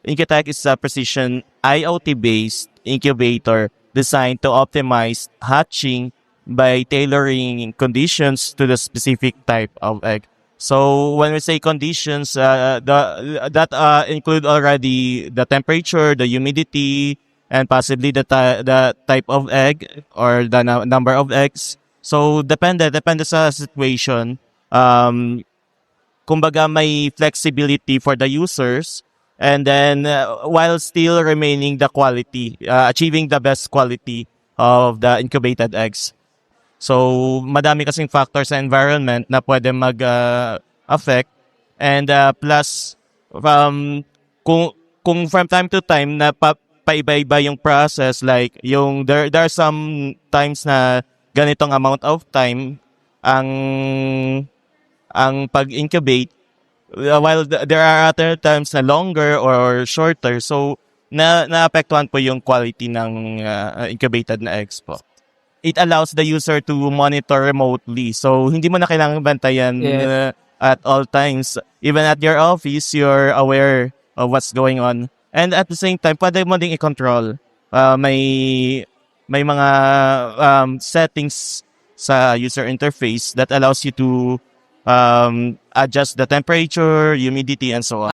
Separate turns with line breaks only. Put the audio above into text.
Incotech is a precision IoT-based incubator designed to optimize hatching by tailoring conditions to the specific type of egg. So when we say conditions, that include already the temperature, the humidity, and possibly the type of egg or the number of eggs. So depende sa situation. Kumbaga may flexibility for the users, and then while still remaining the quality, achieving the best quality of the incubated eggs. So madami kasing factors sa environment na pwede mag affect, and plus kung from time to time na paiba-iba yung process, like yung there are some times na ganitong amount of time ang pag-incubate, while there are other times na longer or shorter. So naapektuhan po yung quality ng incubated na eggs po. It allows the user to monitor remotely. So hindi mo na kailangang bantayan
Yes.
at all times. Even at your office, you're aware of what's going on. And at the same time, pwede mo ding i-control. May mga settings sa user interface that allows you to adjust the temperature, humidity, and so on.